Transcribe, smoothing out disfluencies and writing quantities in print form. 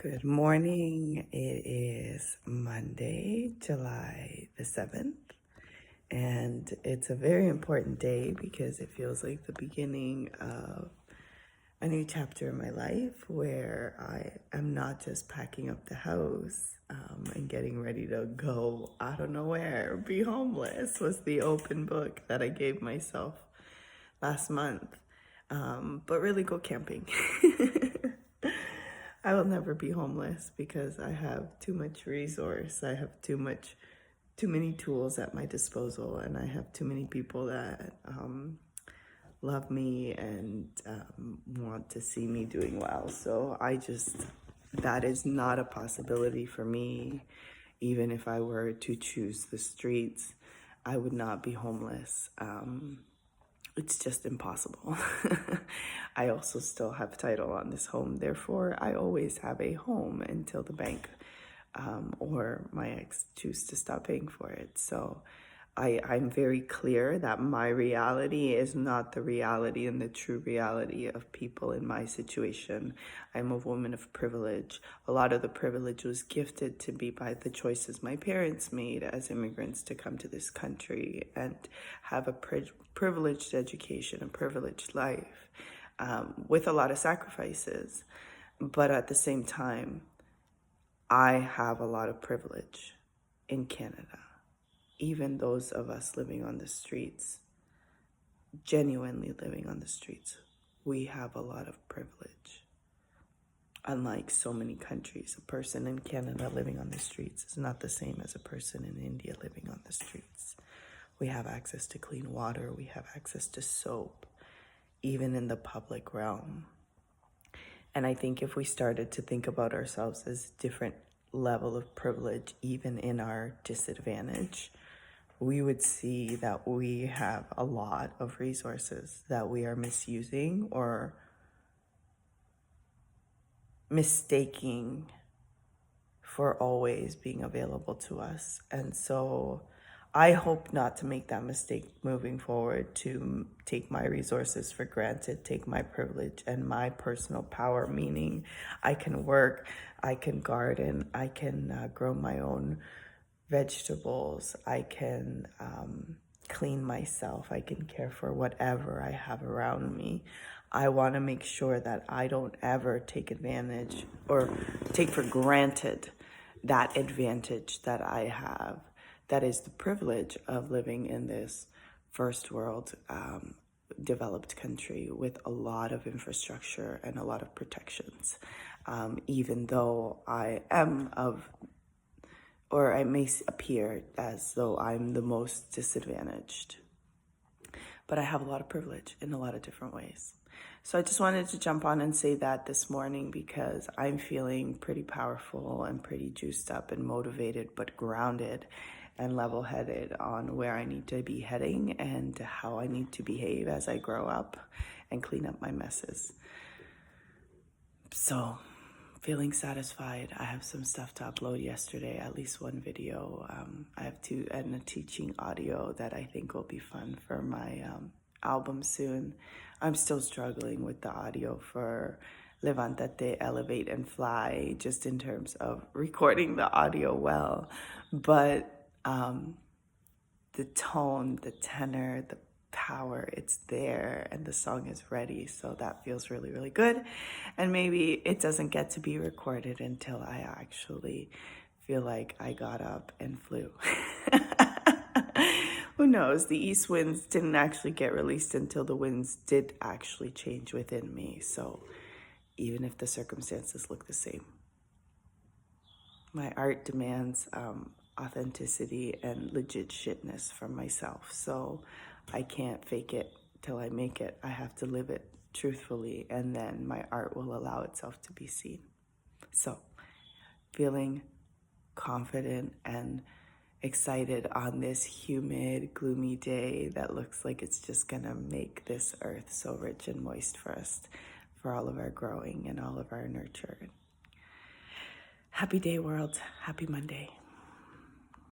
Good morning. It is Monday, July the 7th, and it's a very important day because it feels like the beginning of a new chapter in my life where I am not just packing up the house and getting ready to go out of nowhere, be homeless was the open book that I gave myself last month, but really go camping. I will never be homeless because I have too much resource. I have too many tools at my disposal, and I have too many people that love me and want to see me doing well. So that is not a possibility for me. Even if I were to choose the streets, I would not be homeless. It's just impossible. I also still have title on this home. Therefore, I always have a home until the bank or my ex choose to stop paying for it. So I'm very clear that my reality is not the reality and the true reality of people in my situation. I'm a woman of privilege. A lot of the privilege was gifted to me by the choices my parents made as immigrants to come to this country and have a privileged education, a privileged life, with a lot of sacrifices. But at the same time, I have a lot of privilege in Canada. Even those of us living on the streets, genuinely living on the streets, we have a lot of privilege. Unlike so many countries, a person in Canada living on the streets is not the same as a person in India living on the streets. We have access to clean water, we have access to soap, even in the public realm. And I think if we started to think about ourselves as different level of privilege, even in our disadvantage, we would see that we have a lot of resources that we are misusing or mistaking for always being available to us. And so I hope not to make that mistake moving forward, to take my resources for granted, take my privilege and my personal power, meaning I can work, I can garden, I can grow my own vegetables, I can clean myself, I can care for whatever I have around me. I want to make sure that I don't ever take advantage or take for granted that advantage that I have. That is the privilege of living in this first world developed country with a lot of infrastructure and a lot of protections. Even though I am or I may appear as though I'm the most disadvantaged. But I have a lot of privilege in a lot of different ways. So I just wanted to jump on and say that this morning because I'm feeling pretty powerful and pretty juiced up and motivated, but grounded and level-headed on where I need to be heading and how I need to behave as I grow up and clean up my messes. So feeling satisfied. I have some stuff to upload yesterday, at least one video. I have two and a teaching audio that I think will be fun for my album soon. I'm still struggling with the audio for Levantate, Elevate, and Fly, just in terms of recording the audio well. But the tone, the tenor, the power, it's there and the song is ready, so that feels really, really good. And maybe it doesn't get to be recorded until I actually feel like I got up and flew. Who knows? The east winds didn't actually get released until the winds did actually change within me. So even if the circumstances look the same, my art demands authenticity and legit shitness from myself. So I can't fake it till I make it. I have to live it truthfully, and then my art will allow itself to be seen. So feeling confident and excited on this humid, gloomy day that looks like it's just gonna make this earth so rich and moist for us, for all of our growing and all of our nurture. Happy day, world. Happy Monday.